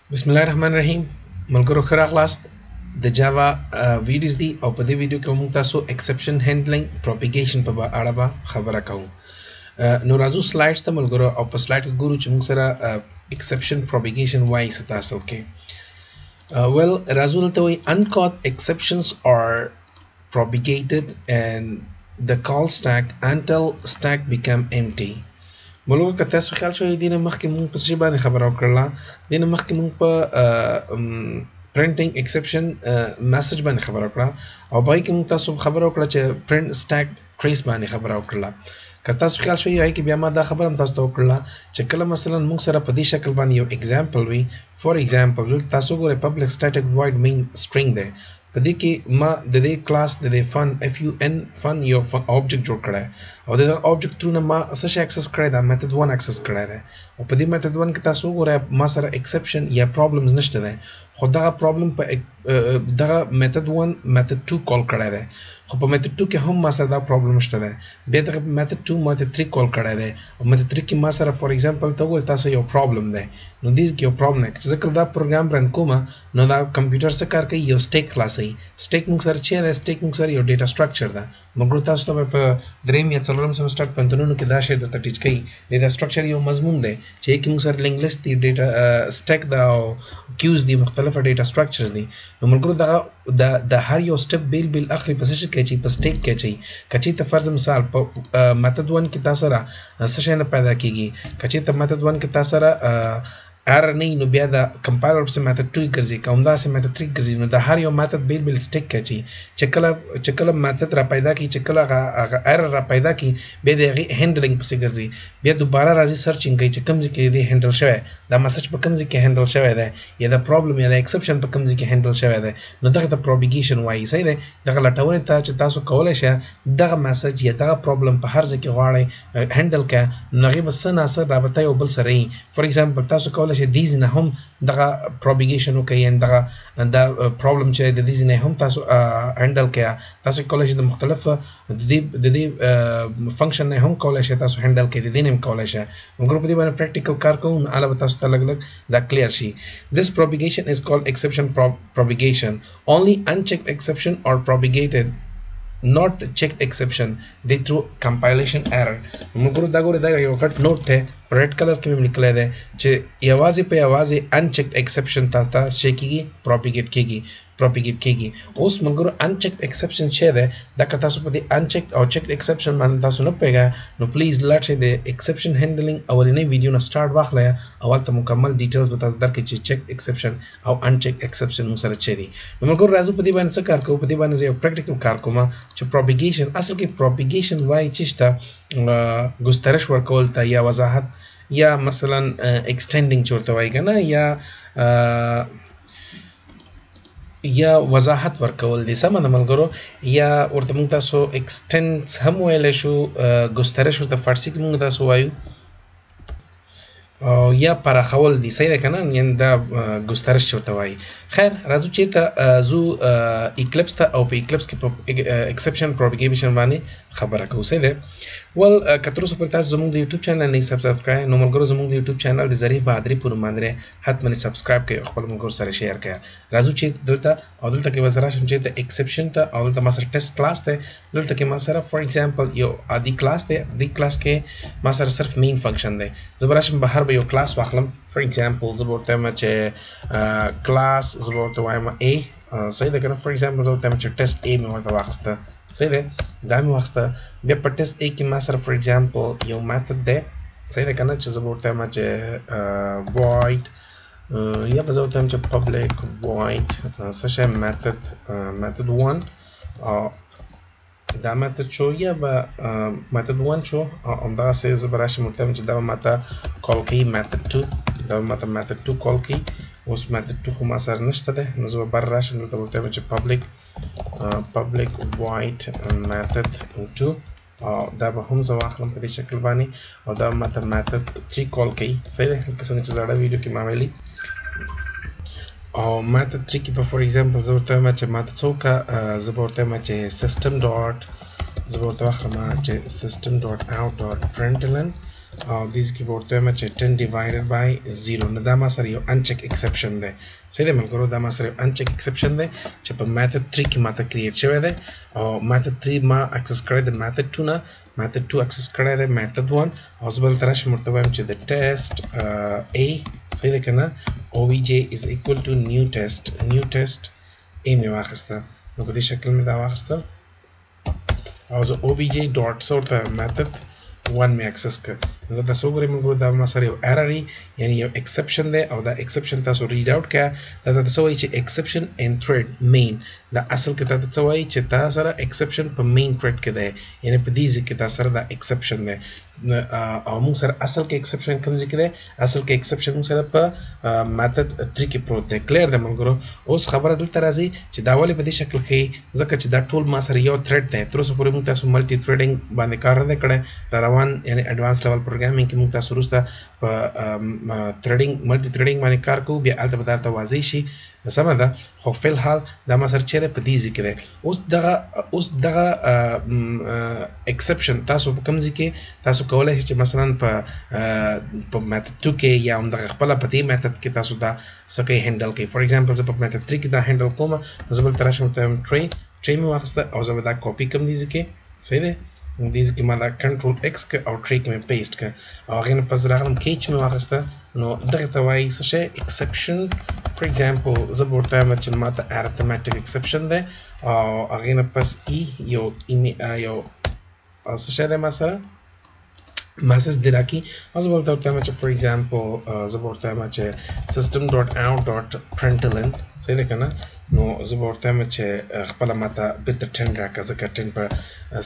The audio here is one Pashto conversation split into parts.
Bismillahirrahmanirrahim. Malgoro khara class the Java videos di او په دې ویډیو کې موږ تاسو exception handling propagation په اړه به خبره کوو. نو راځو سلایډز ته ملګرو او په سلایډ کې ګورو چې موږ سره exception propagation وایي څه تاسو کې. Well راځو دلته وایي uncaught exceptions are propagated and the call stack until stack become empty. ملګرو که تاسو خیال شوی دینه مخکې مونږ په څه باندې خبره وکړله دینه مخکې مونږ په printing exception message باندې خبره وکړه او پای کې مونږ تاسو خبره وکړه چې print stack trace باندې خبره وکړه که تاسو خیال شوی هغه کې بیا ما دا خبره هم تاسو ته وکړه چې کله مثلا مونږ سره په دې شکل باندې یو example وي for example تاسو ګورئ public static void main string دی په دې کې ما د دې کلاس د دې fun fun یو object جوړ کړی او د object through نه ما څه شي access کړی دا method 1 access کړی دی او په دې method 1 کې تاسو وګورئ ما سره exception یا problems نشته دی خو دغه problem په دغه method 1 method 2 call کړی دی خو په method 2 کې هم ما سره دا problem شته دی بیا دغه method 2 method 3 call کړی دی او method 3 کې ما سره for example ته وګورئ تاسو یو problem دی نو دې کې یو problem دی چې ځکه دا پروګرام رن کوم نو دا کمپیوټر څه کار کوي یو سټیک خلاصوي سټیک موږ سره چې دی سټیک موږ سره یو ډیټا سټرکچر ده موږ تاسو ته په دریم یا څلورم سمستر پنځونو کې دا شی درته ټیچ کوي ډیټا سټرکچر یو مضمون دی چې کې موږ سره لینک لیست دی ډیټا سټیک دا او کیوز دی مختلفه ډیټا سټرکچرز دي نو موږ د هر یو سټیپ بیل اخري په څه کې چې په سټیک کې چې کچې ته فرض مثال په میتھډ 1 کې تاسو را څه شی نه پیدا کیږي کچې ته میتھډ 1 کې تاسو را error نه نو بیا د کمپایلر په میتھډ 2 ګرځي کوم دا سه میتھډ 3 ګرځي نو د هر یو میتھډ بیل سټیک کوي چې کله میتھډ را پیدا کی چې کله هغه error را پیدا کی به د هندلینګ پسې ګرځي بیا دوباره راځي سرچینګ کوي چې کوم ځای کې دی هندل شوی دا میسج په کوم ځای کې هندل شوی دی یا د پرابلم یا د ایکسپشن په کوم ځای کې هندل شوی دی نو دغه ته propagation وایي صحیح دی دغه لټونه ته چې تاسو کولای شئ دغه میسج یا دغه پرابلم په هر ځای کې غواړئ هندل کړئ نو هغه بس نه سره رابطه یو بل سره فور ایگزامپل تاسو کولای شئ دیز نه هم دغه propagation وکړئ ان دغه دا پرابلم چې د دیز نه هم تاسو هندل کړئ تاسو کولای شئ د مختلف د دې فنکشن نه هم کولای شئ تاسو هندل کړئ د دې نه کولای شئ موږ په دې باندې پریکټیکل کار کوو علاوه تاسو ته لګ دا کلیر شي this propagation is called exception propagation only unchecked exception are propagated not checked exception they through compilation error موږ دا ګورو دا یو کټ نوٹ ته ریډ کلر کې مې لیکل دی چې یوازې په یوازې unchecked exception تاسو شي کیږي propagate کیږي اوس موږ unchecked exception شه ده دا که تاسو په دې unchecked او checked exception باندې تاسو نه پیګا نو پلیز لاټ د exception handling اولنې ویډیو نه سٹارټ واخلئ اول ته مکمل ډیټیلز به تاسو درکې چې checked exception او unchecked exception مو سره چي دي نو موږ راځو په دې باندې څه کار کوو په دې باندې یو پریکټیکل کار کوم چې propagation اصل کې propagation وایي چې گسترش ورکول ته یا وضاحت یا مثلا extending چورته وایي کنه یا وضاحت ورکول دي سم نه ملګرو یا ورته موږ تاسو extend هم ویل شو گسترش ورته فارسی کې موږ تاسو وایو یا پراخول دي صحیح ده کنه یعنی دا گسترش چورته وایي خیر راځو چې ته زو ایکلیپس ته او په ایکلیپس کې exception propagation باندې خبره کوو صحیح ده ول کتر اوسه پر تاسو زموږ د یوټیوب چینل نه سبسکرایب نو ملګرو زموږ د یوټیوب چینل د ظریف بهادری پر باندې حتما سبسکرایب کړئ خپل ملګرو سره شیر کړئ راځو چې دلته او دلته کې وزرا شم چې د exception ته او دلته ما سره ټیسټ کلاس ته دلته کې ما سره فور ایگزامپل یو عادي کلاس ته د کلاس کې ما سره صرف مین فنکشن دی زبراشم بهر به یو کلاس واخلم فور ایگزامپل زبورته ما چې کلاس زبورته وایم a صحیح ده کنه فور ایگزامپل زبورته ما چې ټیسټ a مې ورته واخسته صحیح ده دا مې واخسته بیا په ټیسټ a کې ما سره فور ایگزامپل یو میتھډ ده صحیح ده کنه چې زبورته ما چې void یا به زبورته ما چې public void څه شی method 1 دا میتھډ شو یا به میتھډ 1 شو همدغه څه زبراشم ورته چې دا ماته کال کوي میتھډ 2 دا ماته میتھډ 2 کال کوي اوس میتھډ 2 خو ما سره نشته ده نو زه بر راشم دلته ورته چې public void method 2 او دا به هم زه واخلم په دې شکل باندې او دا ماته میتھډ 3 کال کوي صحیح ده لکه څنګه چې زړه ویډیو کې ما ویلي او میتھډ 3 کې په فور ایگزامپل زه ورته وایم چې ماته څوک زه به ورته وایم چې system ډاټ زه به ورته واخلم چې system ډاټ out ډاټ println او دې کې ورته ما چې 10 divided by 0 نو دا ما سره یو uncheck exception ده صحیح ده ملګرو دا ما سره uncheck exception ده چې په method 3 کې ماته create شوی ده او method 3 ما access کړی د method 2 نه method 2 access کړی ده method 1 او زبل ترش مرتبه چې د test a صحیح ده کنه obj is equal to new test a مې واخسته نو په دې شکل مې دا واخسته او زه obj dot sort method 1 مې access کړ نو تاسو وګورئ موږ دا ما سره یو error یعنی یو exception ده او دا exception تاسو read out کړه دا تاسو وایي چې exception and thread main دا اصل کې تاسو وایي چې تاسو سره exception په main thread کې ده یعنی په دې ځکه تاسو سره دا exception ده او موږ سره اصل کې exception کوم ځکه ده اصل کې exception موږ سره په method 3 کې پروت ده clear ده موږ اوس خبره دلته راځي چې دا ولې په دې شکل کې ځکه چې دا ټول ما سره یو thread ده تر اوسه پورې موږ تاسو ملټي threading باندې کار نه کړی روان یعنی advanced level programming کې موږ تاسو وروسته په threading ملټي threading باندې کار کوو بیا البته درته واضح شي سمه ده خو په الحال دا ما سره چیرې په دې ذکر ده اوس دغه exception تاسو په کوم ځکه تاسو کولای شئ چې مثلا په method 2 کې یا هم دغه خپل په دې method کې تاسو دا سکه هندل کې فور ایگزامپل زه په method 3 کې دا هندل کوم زه بل ترشم ته tray مې واخسته او زه دا کاپی کوم دي ځکه صحیح ده دې کې ما دا کنټرول ایکس ک او tray کې مې پیسټ ک او هغه نه پس راغلم کیچ مې واخسته نو دغه ته وایي څه شی exception for example زه ورته ما چې ماته arithmetic exception ده او هغه نه پس یو څه شی ده ما سره مسج دی راکی او زه ورته وایم چې for example زه ورته وایم چې system.out.println صحیح ده کنه نو زه ورته وایم چې خپل ماته بیت 10 راکړه ځکه 10 په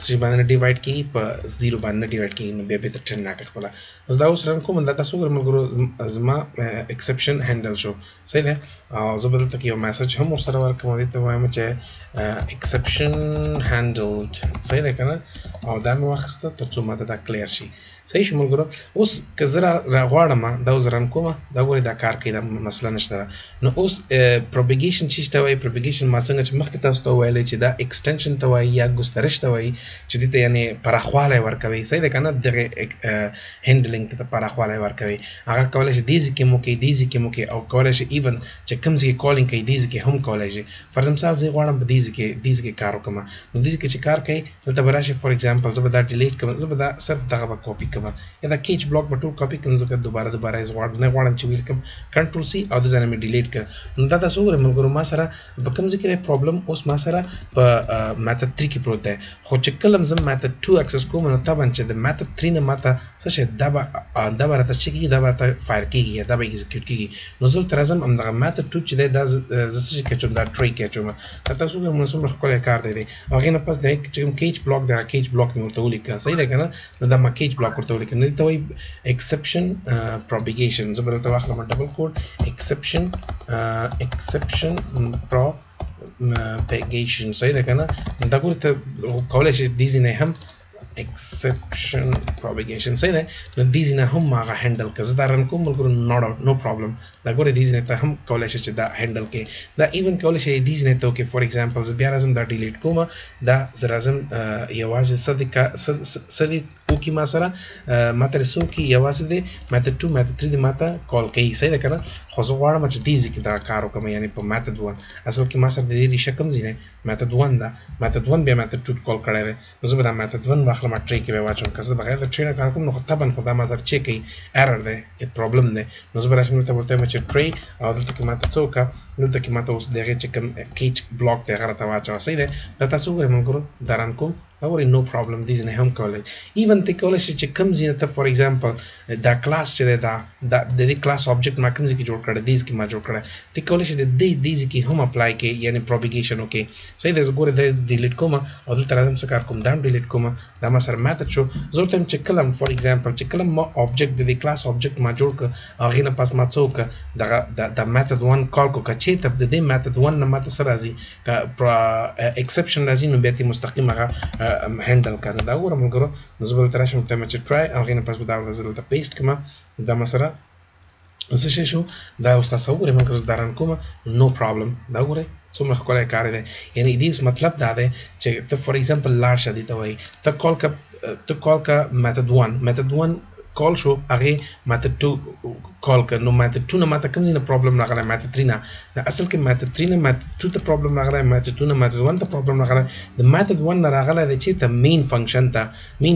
3 باندې ډیوایډ کی په 0 باندې ډیوایډ کی نو بیا بیت 10 راکړه خپل اوس دا اوس رن کوم دا تاسو ګورئ زما exception handle شو صحیح ده او زه بدلته کې یو میسج هم سره ورکوم دې ته وایم چې exception handled صحیح ده کنه او دا مې واخسته ترڅو ماته دا کلیر شي صحیح شو ملګرو اوس که زه راغواړم دا اوس رن کوم دا ګورئ دا کار کوي دا مسله نشته نو اوس propagation چې ته وایي propagation ما څنګه چې مخکې تاسو ته ویلې چې دا extension ته وایي یا ګسترش ته وایي چې دې ته یعنی پراخوالی ورکوي صحیح ده کنه دغه هندلینګ ته پراخوالی ورکوي هغه کولی شي دې ځکه مو کوي دې ځکه مو کوي او کولی شي ایون چې کوم ځای کالینګ کوي دې ځکه هم کولی شي فرض مثال زه غواړم په دې ځکه کار وکړم نو دې ځکه چې کار کوي دلته به راشي فور ایگزامپل زه به دا ډیلیټ کوم زه به دا صرف دغه به کاپي کوم یا دا کیچ بلاک به ټول کاپي کوم ځکه دوباره یې غواړم چې ویل کوم کنټرول سی او د ځای مې ډیلیټ کړ نو دا تاسو وګورئ ملګرو ما سره په کوم ځای کې پرابلم اوس ما سره په میتھډ 3 کې پروت دی خو چې کله زه میتھډ 2 اکسس کوم نو طبعا چې د میتھډ 3 نه ماته څه شي دا به راته چې کېږي دا به فایر کېږي یا دا به ایگزیکیوټ کېږي نو زه تر ازم همدغه میتھډ 2 چې دی دا زه څه شي کوم دا ټری کوم تاسو وګورئ موږ څومره ښکلی کار دی هغې نه پس د کوم کیچ بلاک دی کیچ بلاک مې ورته ولیکه صحیح ده که نه نو دا ما کیچ بلاک ورته ولیکه نو دې ته وایي exception propagation زه به دلته واخلم ډبل کوډ exception propagation صحیح ده که نه دا ګورئ ته کولی شئ دې ځینې هم exception propagation صحیح ده نو دې ځینې هم هغه هینډل که زه دا رن کوم ملګرو نو پرابلم دا ګورئ دې ځینې ته هم کولی شئ چې دا هینډل کې دا ایون کولی شئ دې ځینې ته وکړئ فور ایگزامپل زه بیا راځم دا ډیلیټ کوم دا زه راځم یوازې څه دې وکړي ما سره ماته رسو کې یوازې د میتھډ 2 میتھډ 3 دې ماته کال کوي صحیح ده که نه خو زه غواړم چې دې ځای کې دا کار وکړم یعنې په میتھډ 1 اصل کې ما سره د دې ریشه کوم ځای دی میتھډ 1 ده میتھډ 1 بیا میتھډ 2 کال کړی دی نو زه به دا میتھډ 1 واخلم ټری کې به واچوم که زه بغیر د ټری نه کار کوم نو خو طبعا خو دا ما سره چیک کوي ایرر دی پرابلم دی نو زه به راشم دلته ورته وایم چې ټری او دلته کې ماته څه وکړه دلته کې ماته اوس د هغې چې کوم کیچ بلاک دی هغه راته واچوه صحیح دی دا تاسو وګورئ ملګرو دا رن کوم Or no problem, these in a home college. Even the college comes in, for example, the class the class object ma comes ki jod kare these ki ma jod kare the college these ki home apply ke yani propagation okay say there's go the delete koma or the tarazam sakar kum down delete koma da ma sar method show zotem chekalam for example chekalam ma object the class object ma jod ka agina pas ma soka the method 1 call ko ka che tab the method 1 na mata sarazi ka exception razi no biati mustaqim ga هندل کنه دا وګورم ملګرو نو زه به دلته راشم ته مې چې ټرای او هغې نه پس به دا زه دلته پیسټ کړم دا ما سره څه شی شو دا اوس تاسو وګورئ ملګرو زه دا رن کوم نو پرابلم دا وګورئ څومره ښکلی کار دی یعنې دې مطلب دا دی چې ته فور ایگزامپل لاړ شه دې ته وایي ته کال کا میتھډ 1 کال شو هغه میتھډ 2 کال ک نو میتھډ 2 نه ماته کوم ځینه پرابلم راغلی میتھډ 3 نه دا اصل کې میتھډ 3 نه میتھډ 2 ته پرابلم راغلی میتھډ 2 نه میتھډ 1 ته پرابلم راغلی د میتھډ 1 نه راغلی د چې ته مین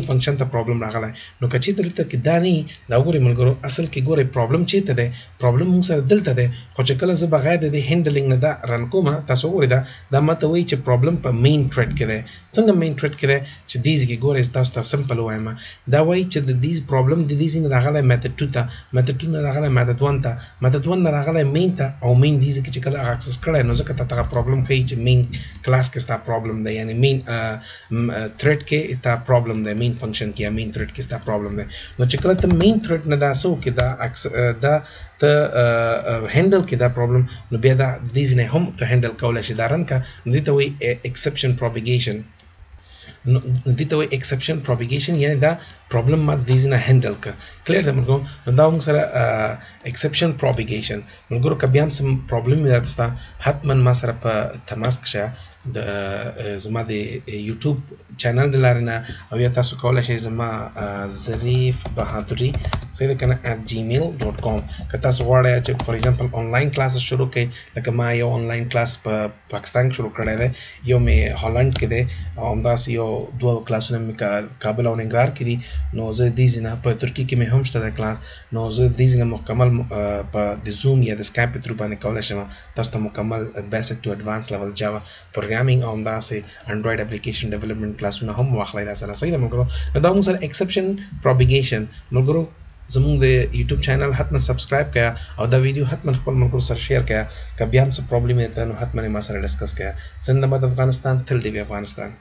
فنکشن ته پرابلم راغلی نو کچې دلته کې دا نه دا ګوري ملګرو اصل کې ګوري پرابلم چې ته ده پرابلم موږ سره دلته ده خو چې کله زه بغیر د هندلینګ نه دا رن کوم تاسو ګورئ دا ماته وایي چې پرابلم په مین تھریډ کې ده څنګه مین تھریډ کې ده چې دیز کې ګورئ تاسو ته سمپل وایم دا وایي چې د دیز پرابلم د دیز نه راغلی میتھډ 2 ته میتھډ 2 نه راغلی میتھډ 1 ته میتھډ 1 نه راغلی مین ته او مین دیز کې چې کله اکسس کړی نو ځکه ته پرابلم کوي چې مین کلاس کې ستا پرابلم ده یعنی مین تھریډ کې تا پرابلم ده مین فنکشن کې یا مین تھریډ کې ستا پرابلم ده نو چې کله ته مین تھریډ نه دا سو کې دا ته هندل کې دا پرابلم نو بیا دا دیز نه هم ته هندل کولای شي دا رن کا نو دې ته وایي exception propagation نو دې ته وایي exception propagation یعنی دا پرابلم ما دیز نه هندل کا کلیر ده مرګو نو دا موږ سره exception propagation مرګو کبي هم سم پرابلم وي تاسو حتما ما سره په تماس کې د زما د یوټیوب چینل د لارې نه او یا تاسو کولای شئ زما ظریف بهادری څه ده کنه @gmail.com که تاسو غواړئ چې فور ایگزامپل آنلاین کلاسز شروع کړئ لکه ما یو آنلاین کلاس په پاکستان کې شروع کړی دی یو مې هالند کې دی او همداسې یو دوه کلاسونه مې کابل او ننګرهار کې دي نو زه دې ځینه په ترکي کې مې هم شته د کلاس نو زه دې ځینه مکمل په د زوم یا د سکایپ په تھرو باندې کولای شم تاسو ته مکمل بیسک ټو ایڈوانس لیول جاوا پروګرامینګ او همداسې انډراید اپلیکیشن ډیولپمنٹ کلاسونه هم واخلئ را سره صحیح ده ملګرو دا موږ سره ایکسپشن پروپیګیشن ملګرو زموږ د یوټیوب چینل حتما سبسکرایب کړه او دا ویډیو حتما خپل ملګرو سره شیر کړه که بیا هم څه پرابلم وي نو حتما ما سره ډسکس کړه زنده باد افغانستان تل دې وي افغانستان